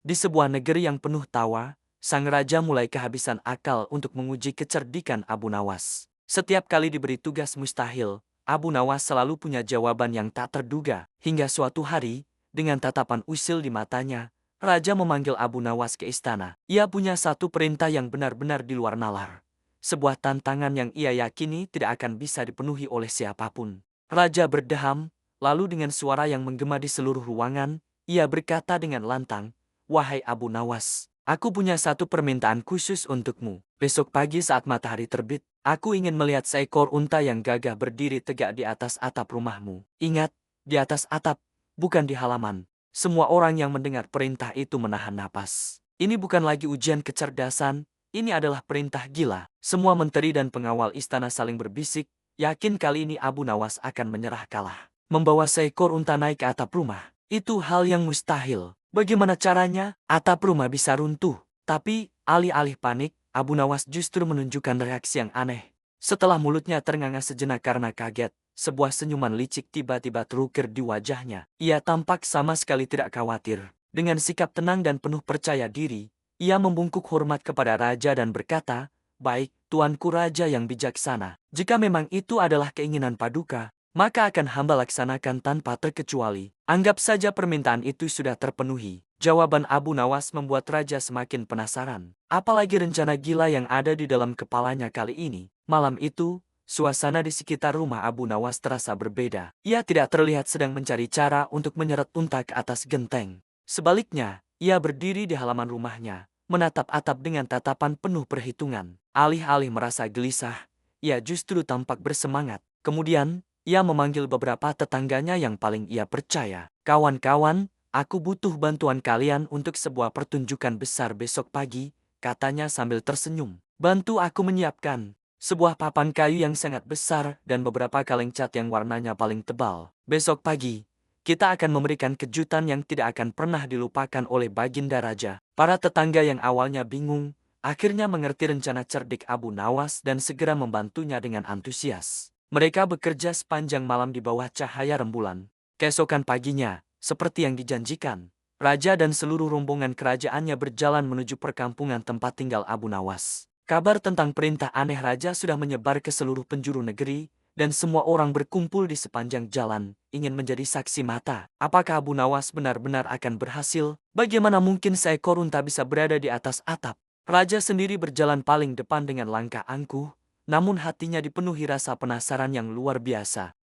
Di sebuah negeri yang penuh tawa, sang raja mulai kehabisan akal untuk menguji kecerdikan Abu Nawas. Setiap kali diberi tugas mustahil, Abu Nawas selalu punya jawaban yang tak terduga. Hingga suatu hari, dengan tatapan usil di matanya, raja memanggil Abu Nawas ke istana. Ia punya satu perintah yang benar-benar di luar nalar. Sebuah tantangan yang ia yakini tidak akan bisa dipenuhi oleh siapapun. Raja berdeham, lalu dengan suara yang menggema di seluruh ruangan, ia berkata dengan lantang, "Wahai Abu Nawas, aku punya satu permintaan khusus untukmu. Besok pagi saat matahari terbit, aku ingin melihat seekor unta yang gagah berdiri tegak di atas atap rumahmu. Ingat, di atas atap, bukan di halaman." Semua orang yang mendengar perintah itu menahan napas. Ini bukan lagi ujian kecerdasan, ini adalah perintah gila. Semua menteri dan pengawal istana saling berbisik, yakin kali ini Abu Nawas akan menyerah kalah. Membawa seekor unta naik ke atap rumah, itu hal yang mustahil. Bagaimana caranya? Atap rumah bisa runtuh. Tapi, alih-alih panik, Abu Nawas justru menunjukkan reaksi yang aneh. Setelah mulutnya ternganga sejenak karena kaget, sebuah senyuman licik tiba-tiba terukir di wajahnya. Ia tampak sama sekali tidak khawatir. Dengan sikap tenang dan penuh percaya diri, ia membungkuk hormat kepada raja dan berkata, "Baik, tuanku raja yang bijaksana. Jika memang itu adalah keinginan Paduka, maka akan hamba laksanakan tanpa terkecuali. Anggap saja permintaan itu sudah terpenuhi." Jawaban Abu Nawas membuat raja semakin penasaran. Apalagi rencana gila yang ada di dalam kepalanya kali ini. Malam itu, suasana di sekitar rumah Abu Nawas terasa berbeda. Ia tidak terlihat sedang mencari cara untuk menyeret unta ke atas genteng. Sebaliknya, ia berdiri di halaman rumahnya, menatap atap dengan tatapan penuh perhitungan. Alih-alih merasa gelisah, ia justru tampak bersemangat. Kemudian, ia memanggil beberapa tetangganya yang paling ia percaya. "Kawan-kawan, aku butuh bantuan kalian untuk sebuah pertunjukan besar besok pagi," katanya sambil tersenyum. "Bantu aku menyiapkan sebuah papan kayu yang sangat besar dan beberapa kaleng cat yang warnanya paling tebal. Besok pagi, kita akan memberikan kejutan yang tidak akan pernah dilupakan oleh Baginda Raja." Para tetangga yang awalnya bingung, akhirnya mengerti rencana cerdik Abu Nawas dan segera membantunya dengan antusias. Mereka bekerja sepanjang malam di bawah cahaya rembulan. Keesokan paginya, seperti yang dijanjikan, raja dan seluruh rombongan kerajaannya berjalan menuju perkampungan tempat tinggal Abu Nawas. Kabar tentang perintah aneh raja sudah menyebar ke seluruh penjuru negeri, dan semua orang berkumpul di sepanjang jalan, ingin menjadi saksi mata. Apakah Abu Nawas benar-benar akan berhasil? Bagaimana mungkin seekor unta bisa berada di atas atap? Raja sendiri berjalan paling depan dengan langkah angkuh, namun hatinya dipenuhi rasa penasaran yang luar biasa.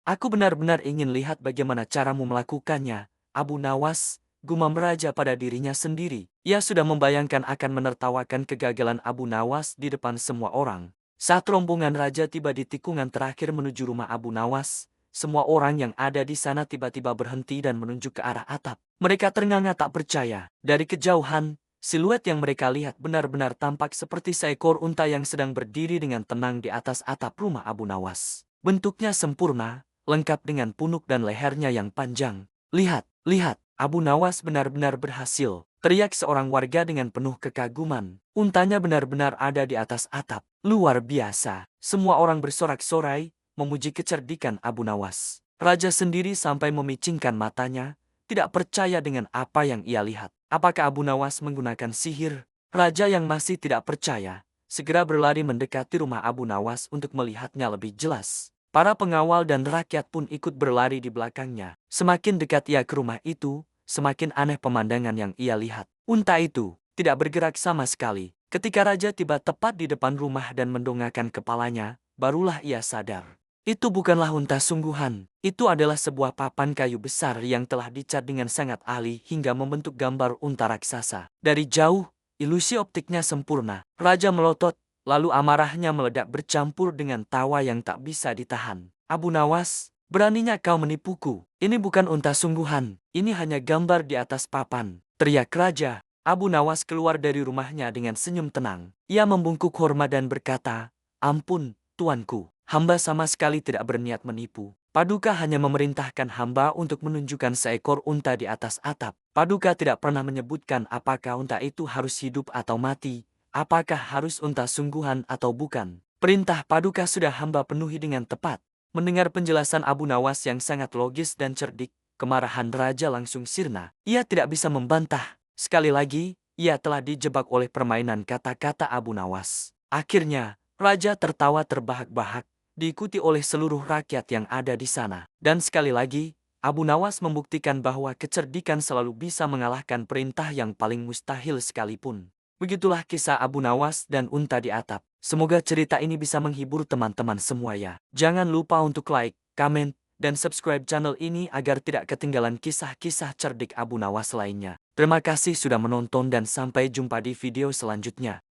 Aku benar-benar ingin lihat bagaimana caramu melakukannya, Abu Nawas," gumam raja pada dirinya sendiri. Ia sudah membayangkan akan menertawakan kegagalan Abu Nawas di depan semua orang. Saat rombongan raja tiba di tikungan terakhir menuju rumah Abu Nawas, semua orang yang ada di sana tiba-tiba berhenti dan menunjuk ke arah atap. Mereka ternganga tak percaya. Dari kejauhan, siluet yang mereka lihat benar-benar tampak seperti seekor unta yang sedang berdiri dengan tenang di atas atap rumah Abu Nawas. Bentuknya sempurna, lengkap dengan punuk dan lehernya yang panjang. "Lihat, lihat, Abu Nawas benar-benar berhasil," teriak seorang warga dengan penuh kekaguman. "Untanya benar-benar ada di atas atap. Luar biasa." Semua orang bersorak-sorai, memuji kecerdikan Abu Nawas. Raja sendiri sampai memicingkan matanya, tidak percaya dengan apa yang ia lihat. Apakah Abu Nawas menggunakan sihir? Raja yang masih tidak percaya, segera berlari mendekati rumah Abu Nawas untuk melihatnya lebih jelas. Para pengawal dan rakyat pun ikut berlari di belakangnya. Semakin dekat ia ke rumah itu, semakin aneh pemandangan yang ia lihat. Unta itu tidak bergerak sama sekali. Ketika raja tiba tepat di depan rumah dan mendongakkan kepalanya, barulah ia sadar. Itu bukanlah unta sungguhan. Itu adalah sebuah papan kayu besar yang telah dicat dengan sangat ahli hingga membentuk gambar unta raksasa. Dari jauh, ilusi optiknya sempurna. Raja melotot, lalu amarahnya meledak bercampur dengan tawa yang tak bisa ditahan. "Abu Nawas, beraninya kau menipuku. Ini bukan unta sungguhan. Ini hanya gambar di atas papan," teriak raja. Abu Nawas keluar dari rumahnya dengan senyum tenang. Ia membungkuk hormat dan berkata, "Ampun, tuanku. Hamba sama sekali tidak berniat menipu. Paduka hanya memerintahkan hamba untuk menunjukkan seekor unta di atas atap. Paduka tidak pernah menyebutkan apakah unta itu harus hidup atau mati, apakah harus unta sungguhan atau bukan. Perintah Paduka sudah hamba penuhi dengan tepat." Mendengar penjelasan Abu Nawas yang sangat logis dan cerdik, kemarahan raja langsung sirna. Ia tidak bisa membantah. Sekali lagi, ia telah dijebak oleh permainan kata-kata Abu Nawas. Akhirnya, raja tertawa terbahak-bahak, diikuti oleh seluruh rakyat yang ada di sana. Dan sekali lagi, Abu Nawas membuktikan bahwa kecerdikan selalu bisa mengalahkan perintah yang paling mustahil sekalipun. Begitulah kisah Abu Nawas dan unta di atap. Semoga cerita ini bisa menghibur teman-teman semua ya. Jangan lupa untuk like, komen, dan subscribe channel ini agar tidak ketinggalan kisah-kisah cerdik Abu Nawas lainnya. Terima kasih sudah menonton dan sampai jumpa di video selanjutnya.